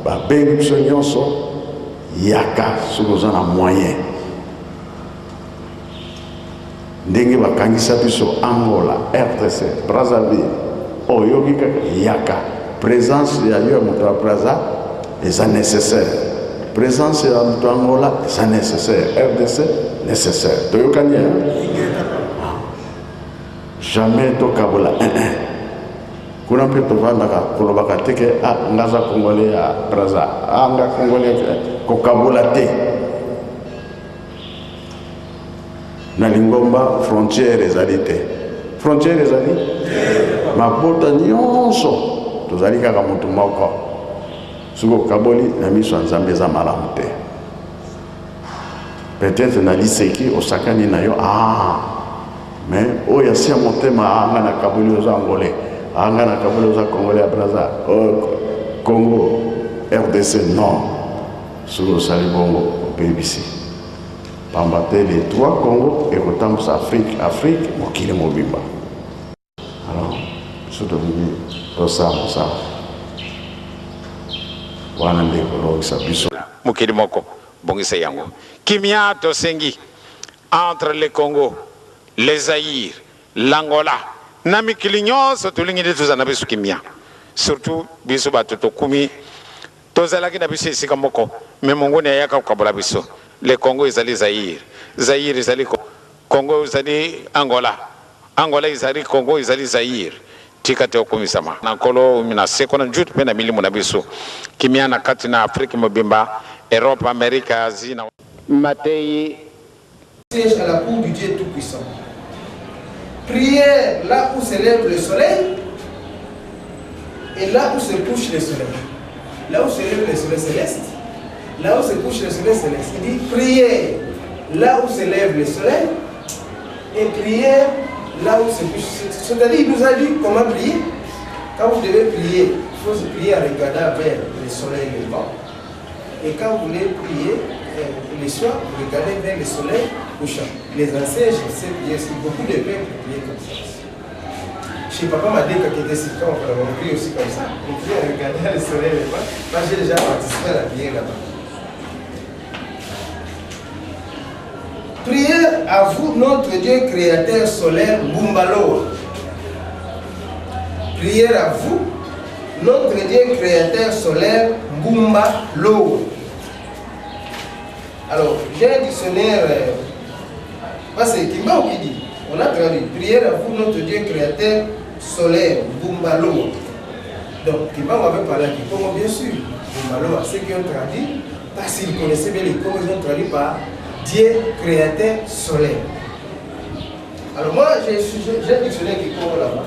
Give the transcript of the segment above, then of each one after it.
babengi biso nyonso yaka soki oza na moyen ndenge bakangisa biso Angola, RDC, Brazzaville oyoki kaka yaka présence ya yo ya moto ya Brazza eza nécessaire, présence ya moto ya Angola eza nécessaire, RDC nécessaire. Toyokani jamais tokabola kuna mpe tovandaka kolobaka teke ngaza congolais ya Brazza nga congolais kokabola te na lingomba frontière ezali te, frontière ezali mabota nyonso tozali kaka motu moko soki okaboli na miso ya Nzambe eza malamu te. Peut-être na liseki osakani na yo mais oyo asi ya motema anga na kaboli oza angolais, anga na kaboli oza congolais ya Brazza, Congo, RDC, non. Soki osali bongo opebisi pamba te les trois Congo ekotambusa Afrique mokili mobimba. Alors biso tolingi tosala mosala wana nde kolongisa biso mokili moko bongisa yango kimia tosengi entre le Congo, le Zaïre, l'Angola na mikili nyonso tolingi nde tozala na biso kimia, surtout biso bato tokumi tozalaki na biso esika moko me mongoni ayaka kokabola biso. Le Congo ezali Zaïre, Zaïre ezali Congo ezali Angola, Angola ezali Congo ezali Zaïre. Tika te okumisama na nkolo mina seko na njutu pe na milimu na biso kimia na kati na Afrika mobimba, Europe, Amérique, Asie na Matei. À la cour du Dieu Tout-Puissant. Prière là où se lève le soleil et là où se couche le soleil. Là où se lève le soleil céleste, là où se couche le soleil céleste. Il dit prière là où se lève le soleil et prière là où se couche. C'est-à-dire, il nous a dit comment prier. Quand vous devez prier, il faut se prier en regardant vers le soleil levant. Et quand vous voulez prier le soir, vous regardez vers le soleil couchant. Les anciens, je sais prier, c'est beaucoup de peuples prier comme ça. Chez Papa Madeka qui était ici, on prie aussi comme ça. On prie en regardant le soleil levant. Moi, j'ai déjà participé à la prière là-bas. Prière à vous, notre Dieu créateur solaire, Bumbalo. Prière à vous, notre Dieu créateur solaire, Bumbalo. Alors, j'ai un dictionnaire, c'est Kimba qui dit, on a traduit, prière à vous, notre Dieu créateur solaire, Bumbalo. Donc, Kimba m'avait parlé à Kikongo, bien sûr. Bumbalo, à ceux qui ont traduit, parce qu'ils connaissaient bien les Congo, ils ont traduit par Dieu créateur solaire. Alors moi, j'ai un dictionnaire qui Congo là-bas.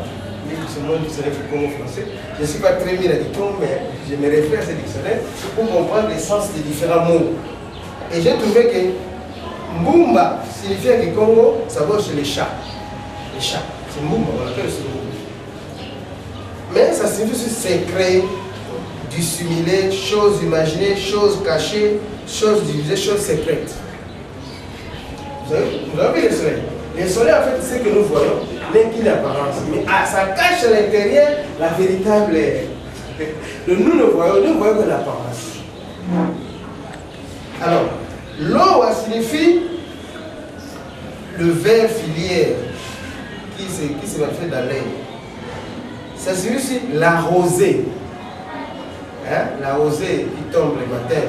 C'est mon dictionnaire qui Congo français. Je ne suis pas très bien à Congo, mais je me réfère à ce dictionnaire pour comprendre le sens des différents mots. Et j'ai trouvé que Mbumba signifie que Congo, ça va chez les chats. Les chats, c'est Mbumba, on appelle ce mot. Mais ça signifie aussi secret, dissimulé, choses imaginées, choses cachées, choses divisées, choses secrètes. Vous avez vu le soleil? Le soleil, en fait, c'est ce que nous voyons, n'est qu'une apparence. Mais ça cache à l'intérieur la véritable. Donc nous ne voyons que l'apparence. Alors, l'eau signifie le ver filière qui se manifeste dans l'air. Ça signifie la rosée. Hein? La rosée qui tombe le matin.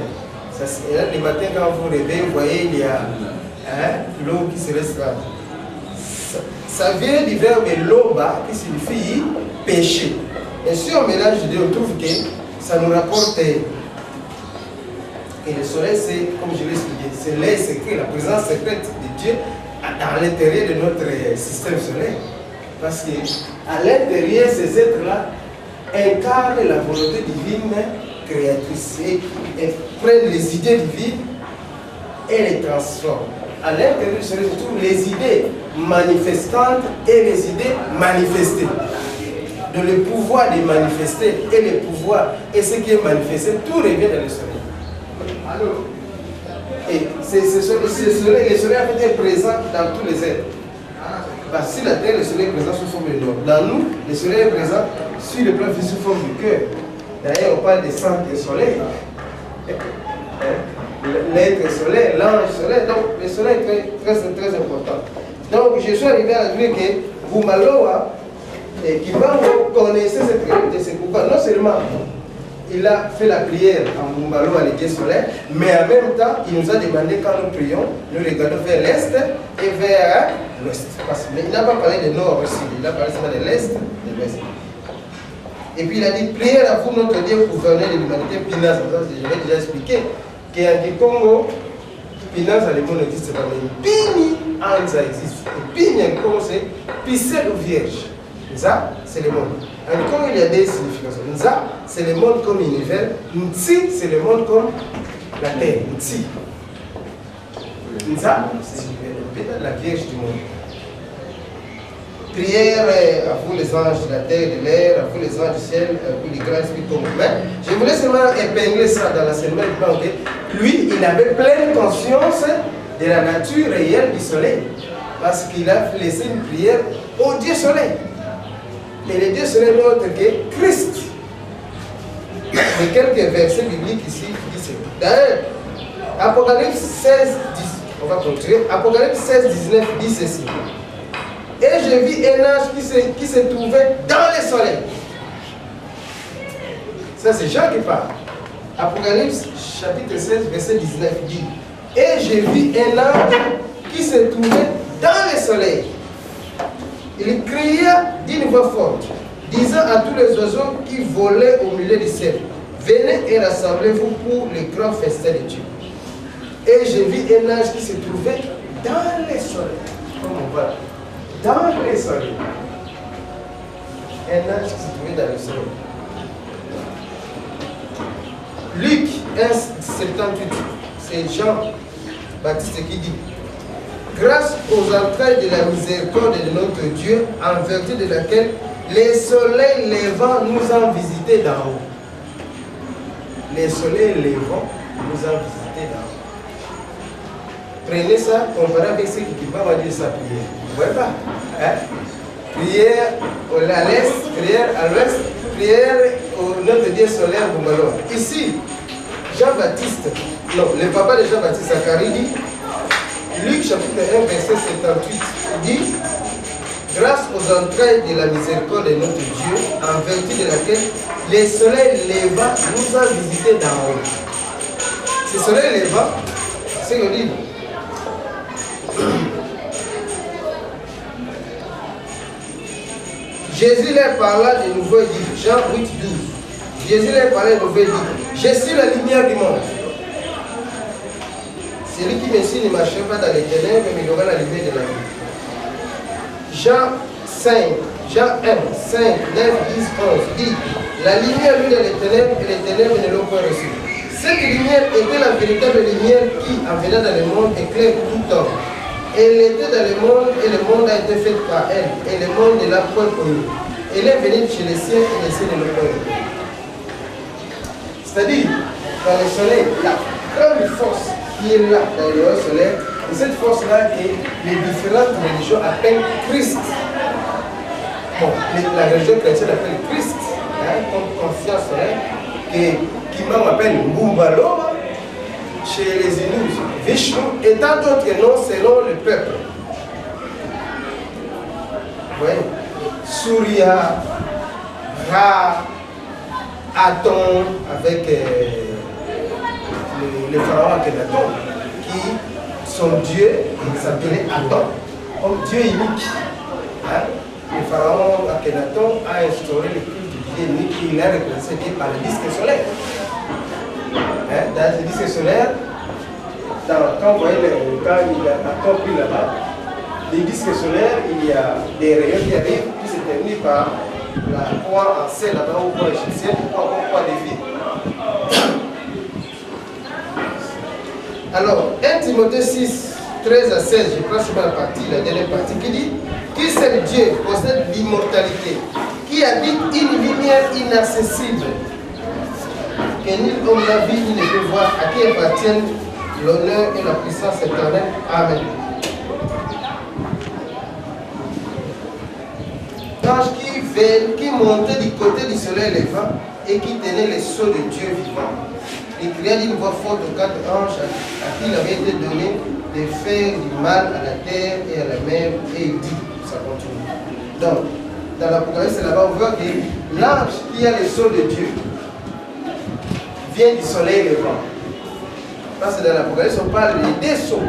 Le matin, quand vous réveillez, vous voyez, il y a l'eau qui se laisse là. Ça vient du verbe loba qui signifie péché. Et si on mélange les deux, on trouve que ça nous rapporte que le soleil, c'est, comme je l'ai expliqué, c'est l'air secret, la présence secrète de Dieu à l'intérieur de notre système solaire. Parce qu'à l'intérieur, ces êtres-là incarnent la volonté divine créatrice et prennent les idées divines et les transforment. À l'intérieur du soleil se trouvent les idées manifestantes et les idées manifestées. De le pouvoir de manifester et le pouvoir et ce qui est manifesté, tout revient dans le soleil. Alors, et le soleil a été présent dans tous les êtres. Parce que sur la terre, le soleil est présent sous forme de nord. Dans nous, le soleil est présent sur le plan physique sous forme du cœur. D'ailleurs, on parle des saints et soleil. L'être solaire, l'ange solaire. Donc, le soleil est très, très, très important. Donc, je suis arrivé à dire que Bumbaloa, qui connaissait cette réalité, c'est pourquoi non seulement il a fait la prière en Bumbaloa, le Dieu solaire, mais en même temps, il nous a demandé quand nous prions, nous regardons vers l'est et vers l'ouest. Mais il n'a pas parlé de nord aussi, il a parlé seulement de l'est et de l'ouest. Et puis il a dit, prière à vous, notre Dieu, gouverneur de l'humanité, Pinas. Je l'ai déjà expliqué, qu'en Congo, Pinas, le monde n'existe pas, mais Pini, ça existe. Et Pini, en Congo, c'est Picelle ou Vierge. Ça, c'est le monde. En Congo, il y a des significations. Ça, c'est le monde comme univers. Nti, c'est le monde comme la terre. Nti. Ça, c'est la Vierge du monde. Prière à vous les anges de la terre et de l'air, à vous les anges du ciel, à vous les grands esprits comme vous. Mais je voulais seulement épingler ça dans l'enseignement que lui, il avait pleine conscience de la nature réelle du soleil. Parce qu'il a laissé une prière au Dieu soleil. Et le Dieu soleil n'est autre que Christ. Et quelques versets bibliques ici qui disent d'ailleurs, Apocalypse 16, 10, on va continuer. Apocalypse 16, 19 dit ceci. Et je vis un ange qui se trouvait dans le soleil. Ça, c'est Jean qui parle. Apocalypse chapitre 16, verset 19 dit. Et je vis un ange qui se trouvait dans le soleil. Il cria d'une voix forte, disant à tous les oiseaux qui volaient au milieu du ciel, venez et rassemblez-vous pour le grand festin de Dieu. Et je vis un ange qui se trouvait dans le soleil. Comme on voit. Dans le soleil. Un ange qui se trouvait dans le soleil. Luc 1, 78, c'est Jean-Baptiste qui dit, grâce aux entrailles de la miséricorde de notre Dieu, en vertu de laquelle les soleils levants nous ont visités d'en haut. Les soleils levants nous ont visités d'en haut. Prenez ça, comparez avec ce qui va dire sa prière. Vous voyez pas? Hein? Prière à l'est, prière à l'ouest, prière au notre Dieu solaire Bumbaloa. Ici, Jean-Baptiste, non, le papa de Jean-Baptiste Zacharie dit, Luc chapitre 1, verset 78, dit, grâce aux entrailles de la miséricorde de notre Dieu, en vertu de laquelle les soleils levants nous ont visités d'en haut. Ces soleils levants, c'est ce qu'on dit. Jésus leur parla de nouveau et dit, Jean 8, 12. Jésus leur parlait de nouveau et dit, je suis la lumière du monde. Celui qui me suit ne marchera pas dans les ténèbres, mais il aura la lumière de la vie. Jean 5, Jean 1, 5, 9, 10, 11 dit, la lumière lui dans les ténèbres et les ténèbres ne l'ont pas reçue. Cette lumière était la véritable lumière qui, en venant dans le monde, éclaire tout homme. Elle était dans le monde et le monde a été fait par elle, et le monde ne l'a point connue. Elle est venue chez les siens et les siens ne l'ont pas connue. C'est-à-dire, dans le soleil, la grande force qui est là dans le haut solaire, et cette force-là que les différentes religions appellent Christ. Bon, la religion chrétienne appelle Christ, hein, comme conscience solaire, qui même appelle Bumbaloa chez les Inuits, Vishnu, et tant d'autres noms selon le peuple. Vous voyez, Surya, Ra, Aton, avec le pharaon Akhenaton, qui son dieu s'appelait Aton, comme dieu unique. Hein? Le pharaon Akhenaton a instauré le culte du dieu unique et il a représenté par le disque solaire. Hein? Dans le disque solaire, quand vous voyez quand il a accompli là-bas, les disques solaires, il y a des rayons qui arrivent, qui se terminent par la croix en sel là-bas, ou croix égyptienne, ou encore croix de vie. Alors, 1 Timothée 6, 13 à 16, je prends sur la dernière partie, qui dit qui seul Dieu possède l'immortalité, qui habite une lumière inaccessible, que nul homme n'a vu ni ne peut voir, à qui appartiennent l'honneur et la puissance éternelle. Amen. L'ange qui montait du côté du soleil levant et qui tenait les sceaux de Dieu vivant. Il cria d'une voix forte aux 4 anges à qui il avait été donné de faire du mal à la terre et à la mer, et il dit, ça continue. Donc, dans l'Apocalypse, là-bas, on voit que l'ange qui a les sceaux de Dieu vient du soleil levant. Parce que dans l'Apocalypse, on parle des sceaux,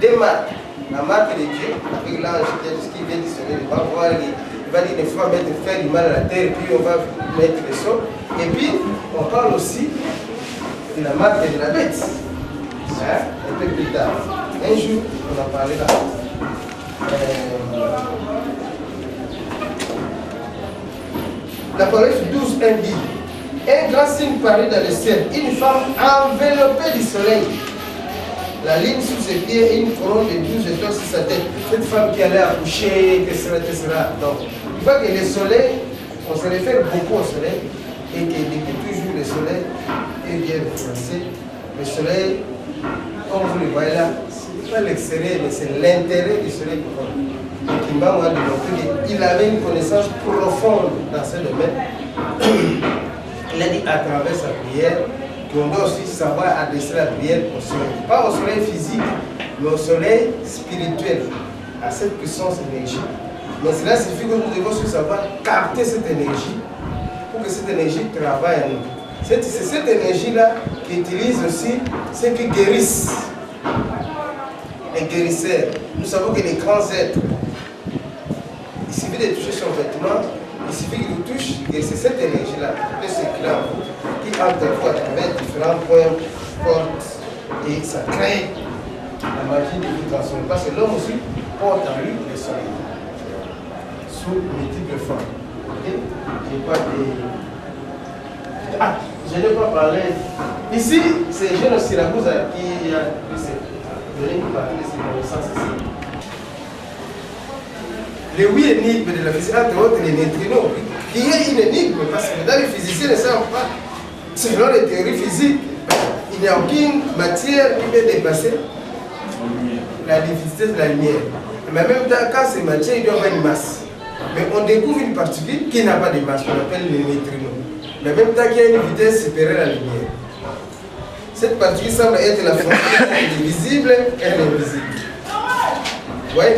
des marques. La marque de Dieu, avec l'ange qui vient du soleil levant, on va voir, il va dire une fois faire du mal à la terre, puis on va mettre les sceaux. Et puis, on parle aussi de la marque de la bête. Un peu plus tard. Un jour, on en parlait là. L'Apocalypse 12, 1 dit, un grand signe parut dans le ciel, une femme enveloppée du soleil, la ligne sous ses pieds et une couronne de 12 étoiles sur sa tête. Cette femme qui allait accoucher, que cela. Donc, il voit que le soleil, on se réfère beaucoup au soleil, et que depuis toujours le soleil est bien français. Le soleil, comme vous le voyez là, ce n'est pas l'extérieur, mais c'est l'intérêt du soleil qui compte. Et Kimba m'a démontré qu'il avait une connaissance profonde dans ce domaine. Il a dit à travers sa prière qu'on doit aussi savoir adresser la prière au soleil. Pas au soleil physique, mais au soleil spirituel, à cette puissance énergie. Mais cela signifie que nous devons aussi savoir capter cette énergie pour que cette énergie travaille en nous. C'est cette énergie-là qui utilise aussi ceux qui guérissent, les guérisseurs. Nous savons que les grands êtres, il suffit de toucher son vêtement, il suffit qu'il vous touche, et c'est cette énergie-là qui circule en vous, qui entre vous à travers différents points, portes, et ça crée la magie de vous transformer. Parce que l'homme aussi porte en lui le soleil, sous multiples formes. Okay? J'ai pas de... Ah, je n'ai pas parlé. Ici, c'est Jeune Syracuse qui a donné une partie de ses connaissances ici. Les 8 énigmes de la physique, entre autres les neutrinos, qui est une énigme, parce que dans les physiciens ne savent pas, selon les théories physiques, il n'y a aucune matière qui peut dépasser la vitesse de la lumière. Mais en même temps, quand c'est matière, il doit y avoir une masse. Mais on découvre une particule qui n'a pas de masse, qu'on appelle les neutrinos. Mais en même temps qu'il y a une vitesse supérieure à la lumière. Cette particule semble être la frontière visible et invisible. Vous voyez?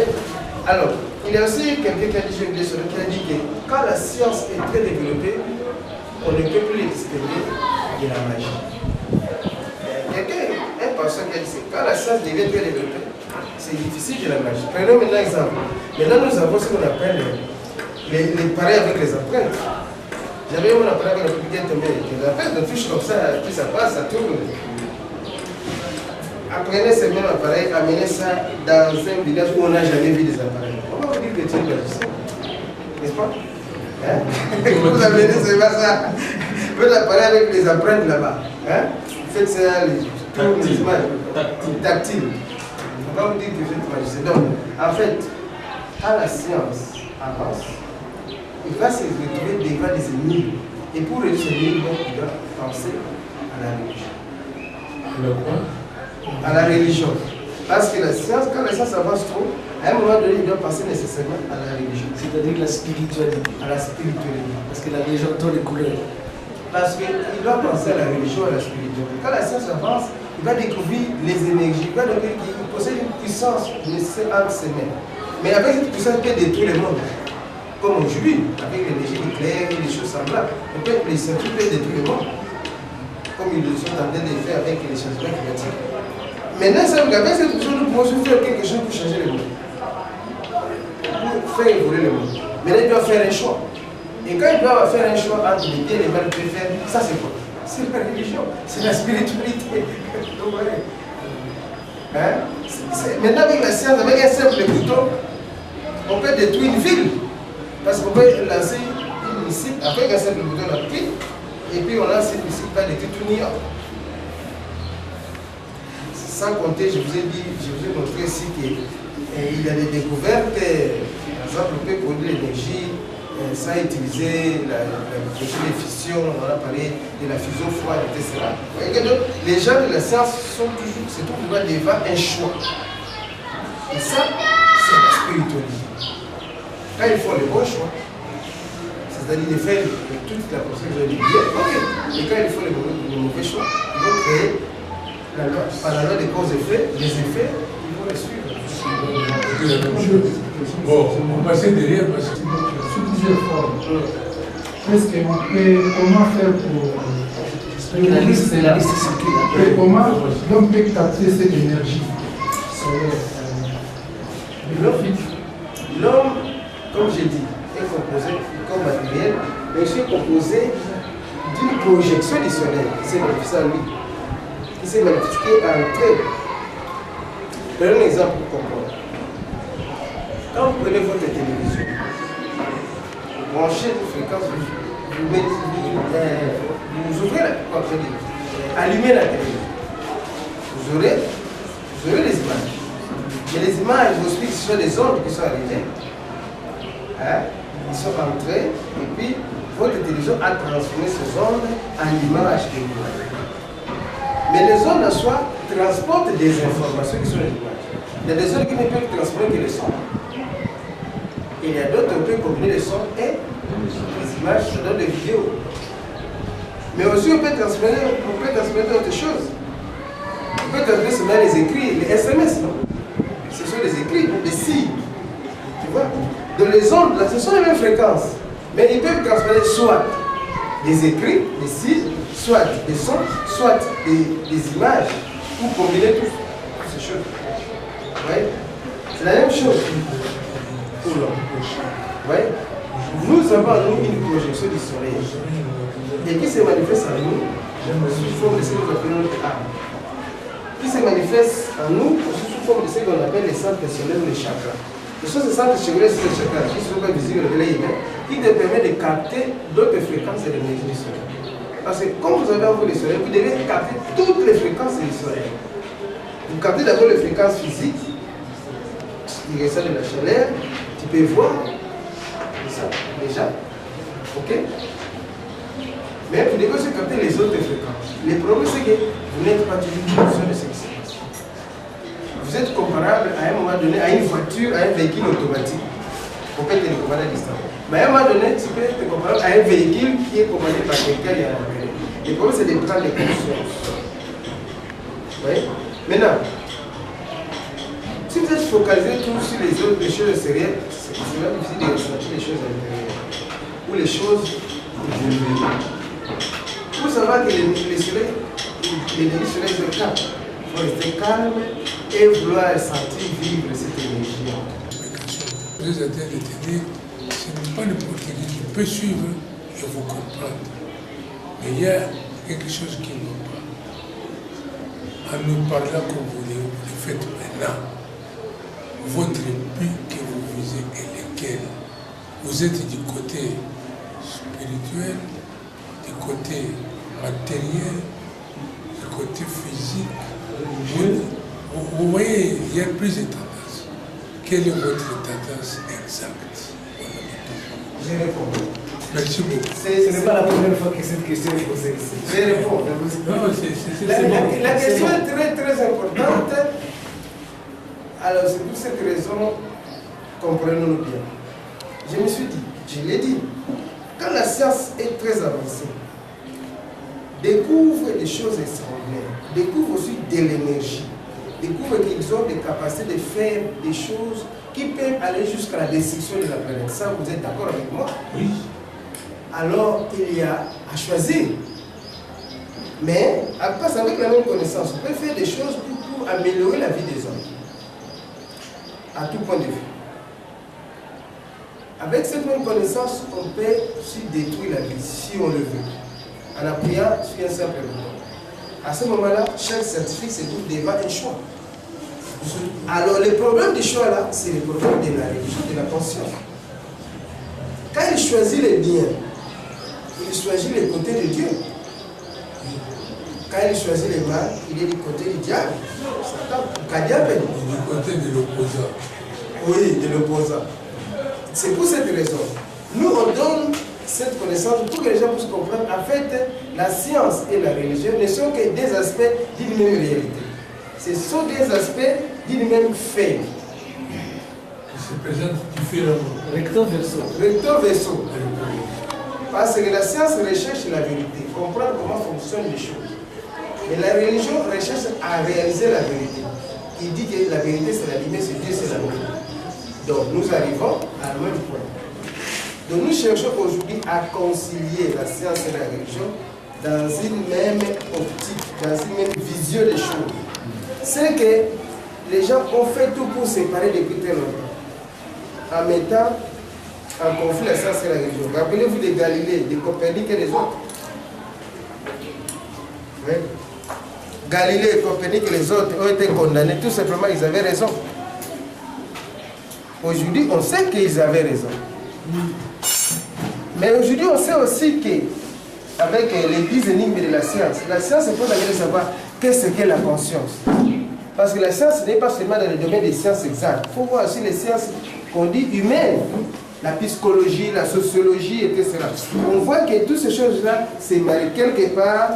Alors, il y a aussi quelqu'un qui a dit que quand la science est très développée, on ne peut plus distinguer de la magie. Un pasteur qui a dit que quand la science devient très développée, c'est difficile de la magie. Prenons maintenant un exemple. Maintenant, nous avons ce qu'on appelle les pareils avec les empreintes. J'avais mon appareil avec le public tombé. Je l'appelle, de touche comme ça, puis ça passe, ça tourne. Apprenez ce même appareil, amenez ça dans un village où on n'a jamais vu des appareils. On va vous dire que tu es magicien. N'est-ce pas? Hein? Vous amenez seulement ça. Votre appareil avec les empreintes là-bas. Hein? Vous faites ça, les images tactiles. On va vous dire que vous êtes magicien. Donc, en fait, quand la science avance, il va se retrouver devant des énigmes. Et pour résoudre ces énigmes, il doit penser à la religion. À la religion. Parce que la science, quand la science avance trop, à un moment donné, il doit passer nécessairement à la religion. C'est-à-dire la spiritualité. À la spiritualité. Parce que la religion a les couleurs. Parce qu'il doit penser à la religion, à la spiritualité. Quand la science avance, il va découvrir les énergies. Il va découvrir qu'il possède une puissance nécessaire entre ses mains. Mais avec cette puissance, il peut détruire le monde. Comme aujourd'hui, avec l'énergie nucléaire et des choses semblables. Les scientifiques peuvent détruire le monde. Comme ils le sont en train de faire avec les changements climatiques. Maintenant, ça, avec cette puissance, nous pouvons faire quelque chose pour changer le monde. Pour faire évoluer le monde. Maintenant, il doit faire un choix. Et quand il doit faire un choix entre le bien et le mal, il peut faire, ça c'est quoi? C'est la religion, c'est la spiritualité. Vous voyez? Hein? Maintenant, avec la science, avec un simple bouton, on peut détruire une ville. Parce qu'on peut lancer une missile, avec un simple bouton, on appuie, et puis on lance une missile qui va détruire tout New York. Sans compter, je vous ai montré ici qu'il y a des découvertes, par exemple, on peut produire l'énergie sans utiliser la fission, on a parlé de la fusion froide, etc. Vous voyez que donc, les gens de la science sont toujours devant un choix. Et ça, c'est la spiritualité. Quand ils font le bon choix, c'est-à-dire de faire toute la procédure de bien, ok. Mais quand il faut les mauvais choix, ils vont créer, par la loi des causes-effets, les effets, ils vont les suivre. Bon, on va passer derrière parce que Sous plusieurs formes. Est-ce qu'on peut, comment faire pour... La liste circule. Comment l'homme peut capter cette énergie solaire? L'homme, comme j'ai dit, est composé comme matériel, mais aussi composé d'une projection du soleil qui s'est manifestée en lui, qui s'est manifestée en trait. Prenons un exemple pour comprendre. Quand vous prenez votre télévision, vous branchez une fréquence, vous ouvrez allumez la télévision. Vous aurez les images. Mais les images, vous expliquent que ce sont des ondes qui sont arrivées. Hein? Ils sont entrés et puis votre télévision a transformé ces ondes en images de l'image. Mais les ondes en soi transportent des informations qui sont les images. Il y a des ondes qui ne peuvent transformer que les sons. Et il y a d'autres qui peuvent combiner les sons et les images dans des vidéos. Mais aussi on peut transmettre d'autres choses. On peut transmettre seulement les écrits, les SMS, non? Ce sont des écrits, des signes. Tu vois? Donc les ondes, là, ce sont les mêmes fréquences. Mais ils peuvent transmettre soit des écrits, des signes, soit des sons, soit des images, ou combiner toutes ces choses. Vous voyez? C'est la même chose pour l'homme. Vous voyez? Nous avons nous une projection du soleil et qui se manifeste en nous sous forme de ce que nous appelons l'âme. Qui se manifeste en nous sous forme de ce qu'on appelle les centres solaires ou les chakras. Ce sont ces centres solaires et les chakras qui ne sont pas visibles avec l'œil humain, qui te permettent de capter d'autres fréquences de l'énergie du soleil. Parce que quand vous avez en vous le soleil, vous devez capter toutes les fréquences du soleil. Vous captez d'abord les fréquences physiques, qui ressentent de la chaleur, tu peux voir ça déjà, ok? Mais vous devez aussi capter les autres fréquences. Le problème c'est que vous n'êtes pas toujours conscient de ce qui se passe. Vous êtes comparable à un moment donné à une voiture, à un véhicule automatique. On peut télécommander à distance. Mais à un moment donné, tu peux être comparable à un véhicule qui est commandé par quelqu'un et à l'envers. Le problème c'est de prendre les consciences. Vous voyez? Maintenant, si vous êtes focalisé tout sur les autres, les choses sérieuses, c'est difficile de ressentir les choses intérieures ou les choses évoluées. Il faut savoir que l'énergie solaire se calme. Il faut rester calme et vouloir sentir vivre cette énergie. vous êtes en train de te dire, ce n'est pas n'importe qui peut suivre et vous comprendre. Mais il y a quelque chose qui ne va pas. En nous parlant comme vous le faites maintenant, votre but que vous visez est lequel? Vous êtes du côté spirituel, du côté matériel, du côté physique. Vous voyez, il y a plusieurs tendances. Quelle est votre tendance exacte? Je réponds. Merci beaucoup. Ce n'est pas la première fois que cette question est posée ici. Je réponds. Non, c'est bon. La question est très très importante. Alors c'est pour cette raison, comprenons-nous bien. Je me suis dit, je l'ai dit, quand la science est très avancée, découvre des choses extraordinaires, découvre aussi de l'énergie, découvre qu'ils ont des capacités de faire des choses qui peuvent aller jusqu'à la destruction de la planète. Ça, vous êtes d'accord avec moi? Oui. Alors, il y a à choisir. Mais, avec la même connaissance, on peut faire des choses pour améliorer la vie des hommes. À tout point de vue. Avec cette même connaissance, on peut aussi détruire la vie, si on le veut, en appuyant sur un simple bouton. À ce moment-là, chaque scientifique se trouve devant un choix. Alors, le problème du choix là, c'est le problème de la religion, de la conscience. Quand il choisit le bien, il choisit le côté de Dieu. Quand il choisit le mal, il est du côté du diable. Satan, Du côté de l'opposant. Oui, de l'opposant. C'est pour cette raison. Nous, on donne cette connaissance pour que les gens puissent comprendre. En fait, la science et la religion ne sont que des aspects d'une même réalité. Ce sont des aspects d'une même fait. Qui se présentent différemment. Recto verso. Recto verso. Parce que la science recherche la vérité, comprendre comment fonctionnent les choses. Mais la religion recherche à réaliser la vérité. Il dit que la vérité c'est la lumière, c'est Dieu, c'est la vérité. Donc nous arrivons à le même point. Donc nous cherchons aujourd'hui à concilier la science et la religion dans une même optique, dans une même vision des choses. C'est que les gens ont fait tout pour séparer depuis très longtemps, en mettant en conflit la science et la religion. Rappelez-vous de Galilée, de Copernic et des autres. Oui. Galilée, Copernic et les autres ont été condamnés, tout simplement, ils avaient raison. Aujourd'hui, on sait qu'ils avaient raison. Mais aujourd'hui, on sait aussi qu'avec les 10 énigmes de la science se pose la question de savoir qu'est-ce qu'est la conscience. Parce que la science n'est pas seulement dans le domaine des sciences exactes. Il faut voir aussi les sciences qu'on dit humaines, la psychologie, la sociologie, etc. On voit que toutes ces choses-là, c'est marqué quelque part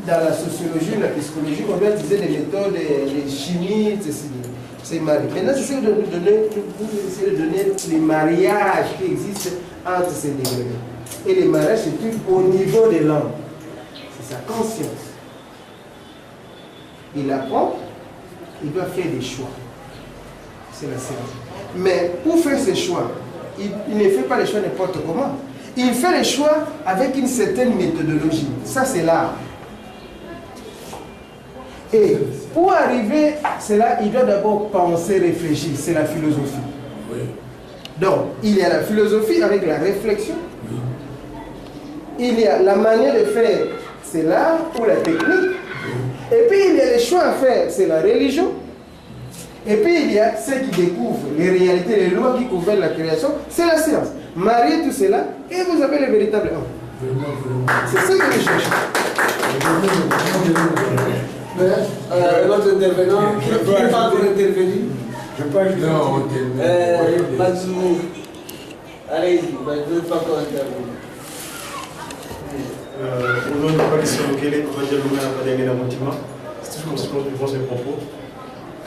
dans la sociologie, la psychologie, on doit utiliser des méthodes, les chimies, etc. C'est marié. Maintenant, c'est de donner les mariages qui existent entre ces degrés. Et les mariages, c'est au niveau de l'homme. C'est sa conscience. Il apprend, il doit faire des choix. C'est la science. Mais pour faire ses choix, il ne fait pas les choix n'importe comment. Il fait les choix avec une certaine méthodologie. Ça, c'est l'art. Et pour arriver à cela, il doit d'abord penser, réfléchir. C'est la philosophie. Oui. Donc, il y a la philosophie avec la réflexion. Oui. Il y a la manière de faire, c'est l'art ou la technique. Oui. Et puis, il y a les choix à faire, c'est la religion. Et puis, il y a ceux qui découvrent les réalités, les lois qui gouvernent la création, c'est la science. Mariez tout cela et vous avez le véritable homme. C'est ce que je cherche. L'autre intervenant, qui n'est pas encore intervenu? Je peux ajouter. Non, Mazou. Allez-y, vous n'êtes pas encore intervenu. Au nom de la coalition Okele, c'est toujours comme je pense mes propos,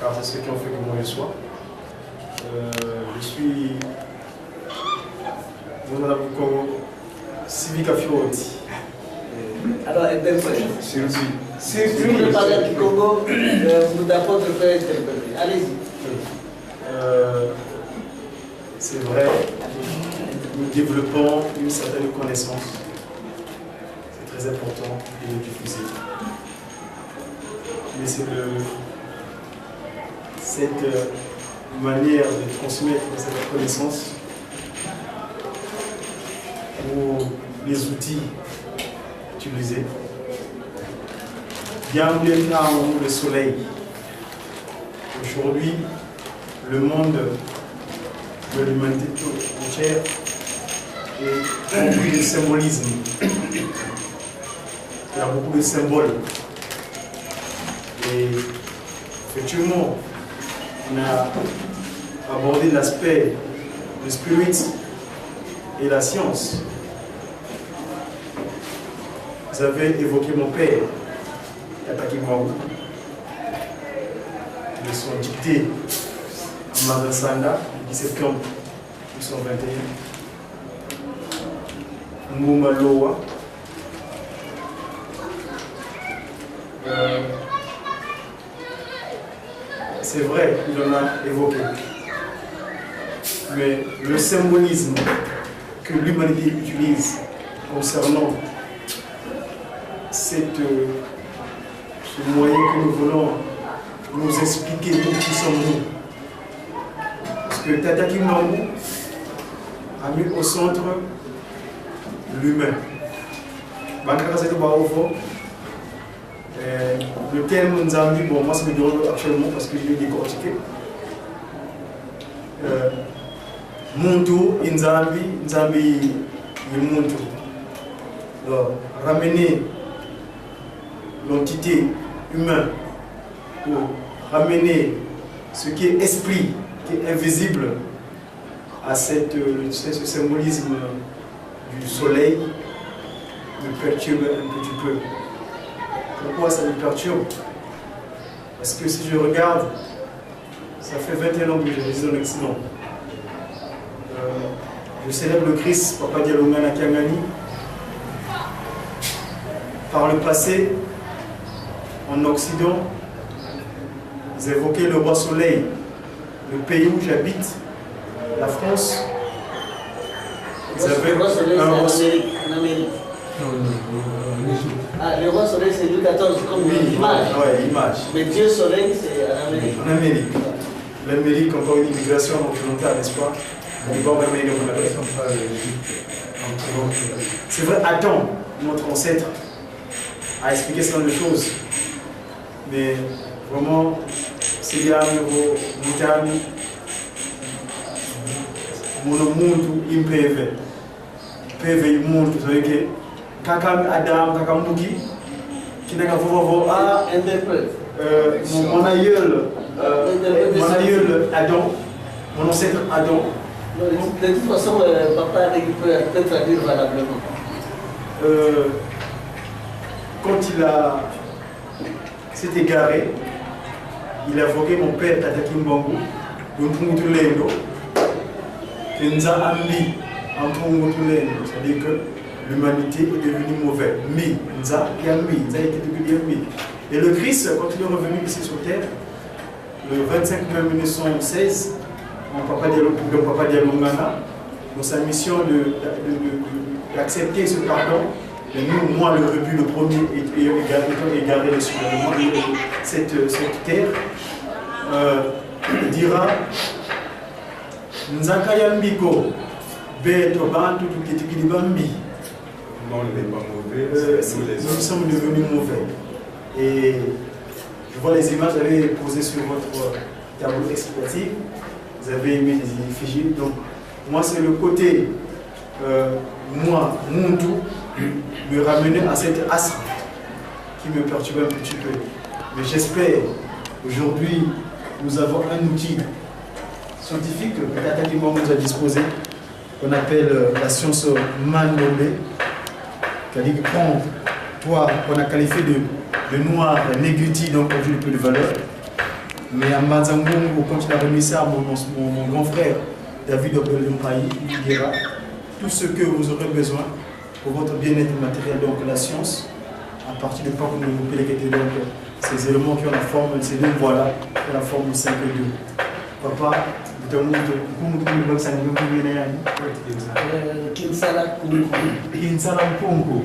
car c'est ceux qui ont fait que moi je sois. Je suis Honorable Congo Civica Fiorenti. Alors, intervenez. Si vous voulez parler à Congo, vous d'apporter faire intervenir. Allez-y. C'est vrai, nous développons une certaine connaissance. C'est très important de le diffuser. Mais c'est cette manière de transmettre cette connaissance ou les outils utilisés. Bienvenue dans le soleil. Aujourd'hui, le monde de l'humanité entière est rempli de symbolisme. Il y a beaucoup de symboles. Et effectivement, on a abordé l'aspect du spirit et la science. Vous avez évoqué mon père, Yataki Mwangu. Ils sont dictés à Mazasanda, le 10 septembre 1921. Ngouma Loa. C'est vrai, il en a évoqué. Mais le symbolisme que l'humanité utilise concernant ce moyen que nous voulons nous expliquer nous qui sommes nous. Parce que Tataki Mwangu a mis au centre l'humain. Le terme Nzambi, bon, moi ça me dérange actuellement parce que je l'ai décortiqué. Muntu, Nzambi, Nzambi, Muntu. Alors, ramener l'entité humaine pour ramener ce qui est esprit, qui est invisible à ce symbolisme du soleil, me perturbe un petit peu. Pourquoi ça me perturbe? Parce que si je regarde, ça fait 21 ans que je réside en Occident. Je célèbre le Christ, Papa Diallo Ngana Kiangani, par le passé, en Occident, vous évoquez le roi soleil, le pays où j'habite, la France. Vous avez le roi soleil, un roi c'est en Amérique. Ah, le roi soleil, c'est Louis XIV, comme l'image. Oui, l'image. Mais Dieu soleil, c'est en Amérique. En Amérique. L'Amérique, encore une immigration occidentale, n'est-ce pas? C'est vrai, Adam, notre ancêtre, a expliqué ce genre de choses. Mais vraiment, c'est bien au Moutani, mon monde, il me PV. PV, il monte, vous savez que, Kakam Adam, Kakam Bouki, qui n'a qu'à voir, ah, Interprète. mon aïeul Adam, mon ancêtre Adam. De toute façon, papa peut traduire valablement. Quand il s'est égaré, il a invoqué mon père Tataki Mbangu, de Mpungutulendo, que nous a amené en Mpungutulendo, c'est-à-dire que l'humanité est devenue mauvaise. Mi, Nza, Yami, Nza était devenu Mi. Et le Christ, quand il est revenu ici sur terre, le 25 mai 1916, mon papa Dialongana, dans sa mission d'accepter ce pardon, et nous, moi, le rebut, le premier, étant égaré cette terre, il dira Nzakayambiko, Beto Bantu, Tukitibambi. Non, on n'est pas mauvais. Nous sommes devenus mauvais. Et je vois les images, j'avais posées sur votre tableau explicatif. Vous avez mis des effigies. Donc, moi, c'est le côté, moi, mon tout, me ramener à cette astre qui me perturbe un petit peu. Mais j'espère, aujourd'hui, nous avons un outil scientifique que Tata Kimbangu nous a disposé, qu'on appelle la science Manombe, c'est-à-dire que quand toi, qu'on a qualifié de noir, négriti, donc aujourd'hui peu de valeur, mais à Mazangongo, quand il a remis ça à mon grand frère David Obelumpaï, il dira tout ce que vous aurez besoin pour votre bien-être matériel, donc la science, à partir de quand vous nous péléquez donc ces éléments qui ont la forme, ces deux voilà, qui ont la forme de 5 et 2. Papa, Kinsala Kunku. Kinsala Kunku,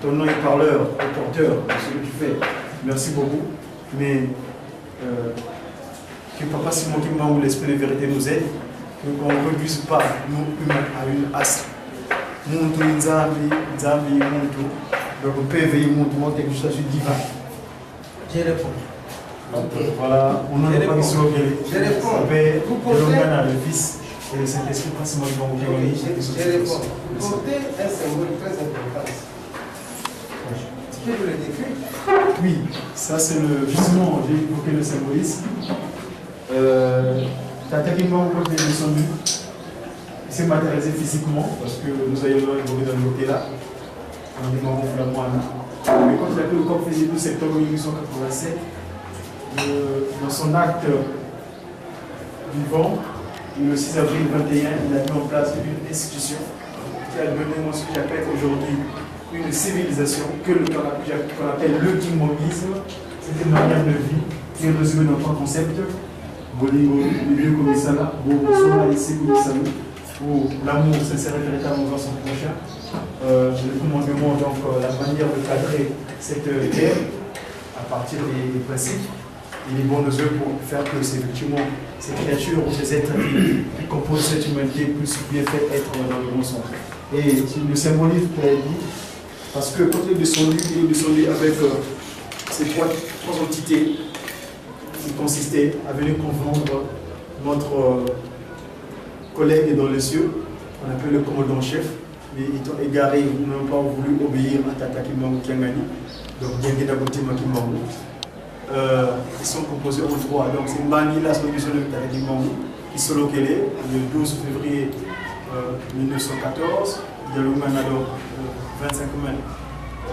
ton nom est parleur, est porteur de ce que tu fais. Merci beaucoup. Mais que Papa Simon Kimbangu, l'esprit de vérité nous aide, qu'on ne réduise pas, nous humains, à une astre. Muntu Nzambi, Muntu. Donc on peut éveiller Muntu, quelque chose de divin. Je réponds. Ok. Voilà, on n'a pas besoin de Je réponds. Vous portez le Fils et le Saint-Esprit, pas seulement Je réponds. Vous portez un symbole très important. Tu peux nous le décrire? Oui, ça c'est justement, j'ai évoqué le symbolisme. Tata Kimbangu, quand il est descendu, il s'est matérialisé physiquement, parce que nous avions évolué dans le côté là, on a demandé mais quand il a pris le corps physique du septembre 1887, dans son acte vivant, le 6 avril 21, il a mis en place une institution qui a donné ce que j'appelle aujourd'hui une civilisation, qu'on appelle le kimbanguisme. C'est une manière de vie qui est résumée dans 3 concepts. Bolingo, le lieu comme ça là, où l'amour sincère et véritable envers son prochain. Le commandement, donc la manière de cadrer cette guerre à partir des principes et les bons œuvres pour faire que effectivement ces créatures ou ces êtres qui composent cette humanité puissent bien fait être dans le bon sens. Et le symbolisme qu'il a dit, parce que quand il est descendu avec ces trois entités qui consistaient à venir confondre notre collègue dans les cieux, on appelle le commandant-chef, mais ils ont égaré, ils n'ont pas voulu obéir à Tata Kimbangu Kiangani, donc Diengena Boutima Kimbangu. Ils sont composés en 3, donc c'est Mani, la solution de Tata Kimbangu, qui se localisait le 12 février 1914, Yalungana donc le 25 mai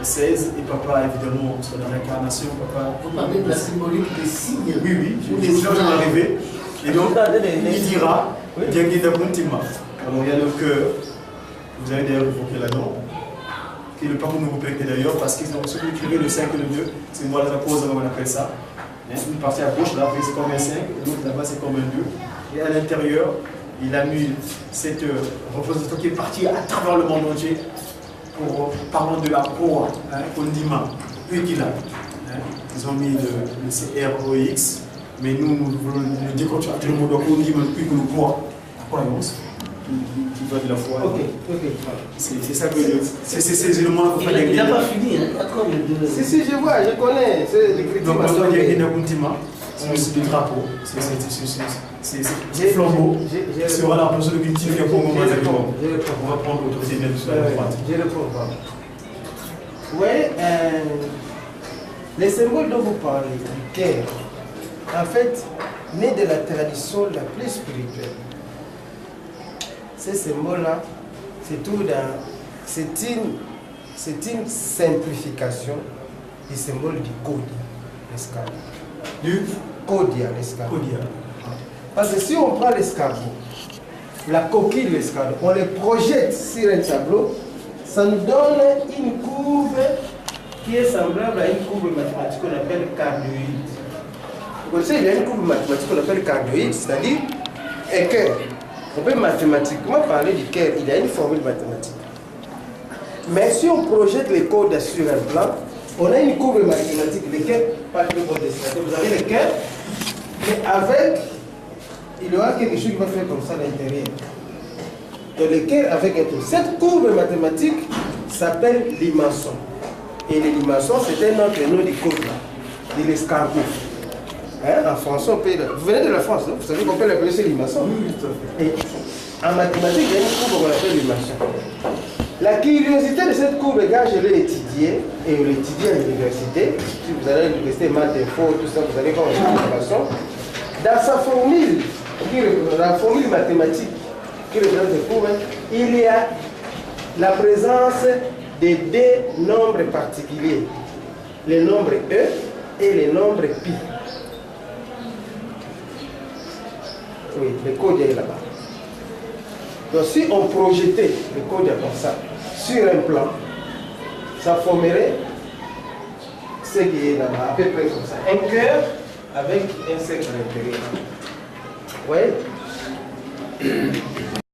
16, et Papa évidemment sur la réincarnation. Papa, vous parlez de la symbolique des signes. Oui, les gens vont arriver. Et donc, il dira Diengena Boutima. Alors il y a le cœur, vous avez d'ailleurs évoqué là-dedans. qui est le parcours nouveau PEC d'ailleurs, parce que ceux qui écrivaient le 5 et le 2, c'est une voie de la pause, on appelle ça. Une partie à gauche, là, c'est comme un 5, l'autre là-bas, c'est comme un 2. Et à l'intérieur, il a mis cette représentation qui est partie à travers le monde entier, parlant de la Koa, Kondima, Uekila. Ils ont mis le CROX, mais nous voulons le déconstruire le mot de Kondima, Uekila Koa, la croyance. Qui va de la foi. Ok. C'est ça que c'est ces éléments qu'on fait. Il n'a pas fini, hein. Si, je vois, je connais. C'est l'écriture. Donc, quand il y a un continent, c'est des drapeaux, c'est flambeau. C'est voilà, pour ceux qui cultivent pour le moment, on va prendre l'autorité bien de la droite. Je réponds pas. Oui, les symboles dont vous parlez, du cœur, en fait, naît de la tradition la plus spirituelle. Ces symboles-là, c'est une simplification du symbole du Kodia, l'escargot. Du Kodia, l'escargot. Kodia. Parce que si on prend l'escargot, la coquille de l'escargot, on les projette sur un tableau, ça nous donne une courbe qui est semblable à une courbe mathématique qu'on appelle cardioïde. Vous connaissez, il y a une courbe mathématique qu'on appelle cardioïde, c'est-à-dire un cœur. On peut mathématiquement parler du cœur, il y a une formule mathématique. Mais si on projette les codes sur un plan, on a une courbe mathématique, le cœur, pas le code dessinateur. Vous avez le cœur, mais avec, il y aura quelque chose qui va faire comme ça à l'intérieur. Donc le cœur avec un trou. Cette courbe mathématique s'appelle limaçon. Et le limaçon, c'est un autre nom du code là, de l'escargot. En français, on peut. Vous venez de la France, non? Vous savez qu'on peut l'appeler limaçon. Oui, tout à fait. Et en mathématiques, il y a une courbe qu'on appelle limaçon. La curiosité de cette courbe, quand je l'ai étudiée, et on l'étudie à l'université, si vous allez à l'université, maths, info, tout ça, vous allez voir une limaçon. Dans sa formule, la formule mathématique qui représente cette courbe, il y a la présence de deux nombres particuliers, le nombre E et le nombre Pi. Oui, le code est là-bas. Donc si on projetait le code comme ça sur un plan, ça formerait ce qui est là-bas, à peu près comme ça. Un cœur avec un cercle à l'intérieur. Oui.